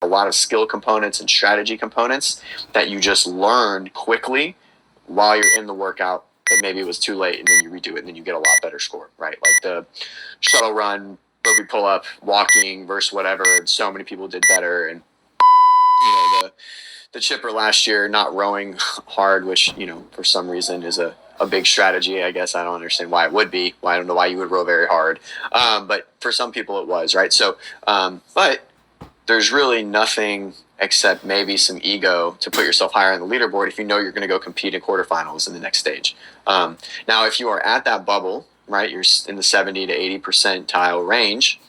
a lot of skill components and strategy components that you just learned quickly while you're in the workout, but maybe it was too late and then you redo it and then you get a lot better score, right? Like the shuttle run, burpee pull up, walking versus whatever, and so many people did better. And the chipper last year, not rowing hard, which, for some reason is a big strategy. I guess I don't understand why it would be. I don't know why you would row very hard. But for some people it was, right? So, but there's really nothing except maybe some ego to put yourself higher on the leaderboard if you know you're going to go compete in quarterfinals in the next stage. Now, if you are at that bubble, right, you're in the 70 to 80 percentile range,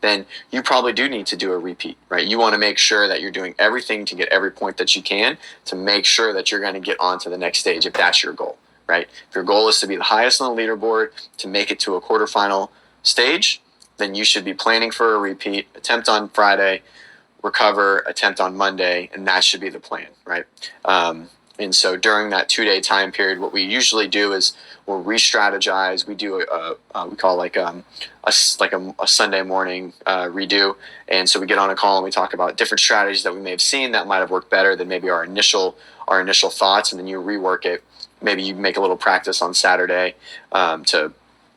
then you probably do need to do a repeat, right? You want to make sure that you're doing everything to get every point that you can to make sure that you're going to get on to the next stage if that's your goal, right? If your goal is to be the highest on the leaderboard, to make it to a quarterfinal stage, then you should be planning for a repeat, attempt on Friday, recover, attempt on Monday, and that should be the plan, right? And so during that 2-day time period, what we usually do is we'll re-strategize. We do we call a Sunday morning redo, and so we get on a call and we talk about different strategies that we may have seen that might have worked better than maybe our initial thoughts, and then you rework it. Maybe you make a little practice on Saturday to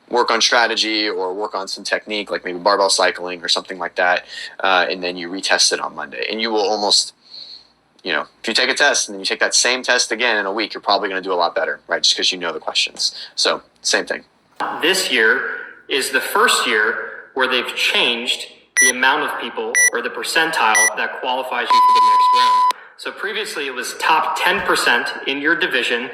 work on strategy or work on some technique, like maybe barbell cycling or something like that, and then you retest it on Monday. And you will almost, if you take a test and then you take that same test again in a week, you're probably going to do a lot better, right? Just because you know the questions. So same thing. This year is the first year where they've changed the amount of people or the percentile that qualifies you for the next round. So previously it was top 10% in your division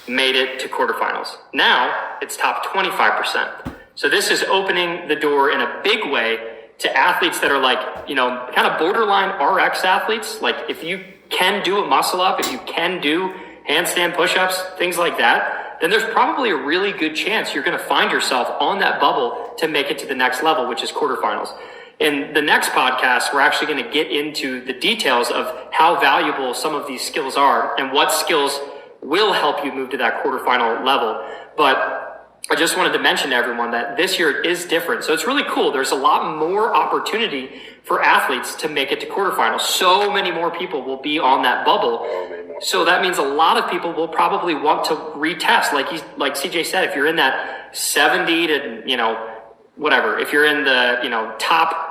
made it to quarterfinals. Now it's top 25%. So this is opening the door in a big way to athletes that are kind of borderline RX athletes. Like if you can do a muscle up, if you can do handstand push-ups, things like that, then there's probably a really good chance you're going to find yourself on that bubble to make it to the next level, which is quarterfinals. In the next podcast, we're actually going to get into the details of how valuable some of these skills are and what skills will help you move to that quarterfinal level. But I just wanted to mention to everyone that this year is different. So it's really cool. There's a lot more opportunity for athletes to make it to quarterfinals. So many more people will be on that bubble. So that means a lot of people will probably want to retest. Like CJ said, if you're in that 70 to, whatever, if you're in the, top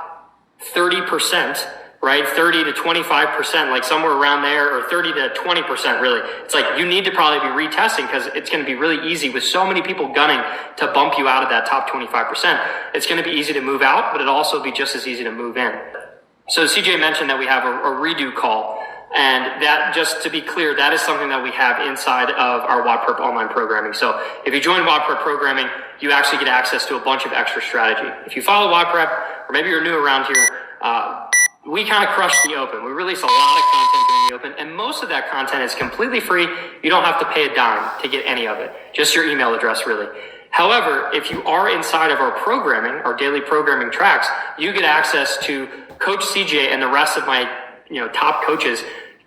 30%, right? 30 to 25%, like somewhere around there, or 30 to 20% really. It's like you need to probably be retesting because it's going to be really easy with so many people gunning to bump you out of that top 25%. It's going to be easy to move out, but it'll also be just as easy to move in. So CJ mentioned that we have a redo call. And that, just to be clear, that is something that we have inside of our WOD Prep online programming. So if you join WOD Prep programming, you actually get access to a bunch of extra strategy. If you follow WOD Prep, or maybe you're new around here, we kind of crush the open. We release a lot of content during the open, and most of that content is completely free. You don't have to pay a dime to get any of it, just your email address, really. However, if you are inside of our programming, our daily programming tracks, you get access to Coach CJ and the rest of my top coaches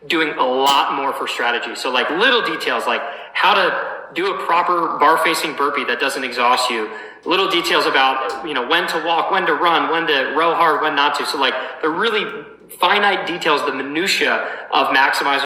doing a lot more for strategy. So like little details like how to do a proper bar facing burpee that doesn't exhaust you, little details about, when to walk, when to run, when to row hard, when not to. So like the really finite details, the minutia of maximizing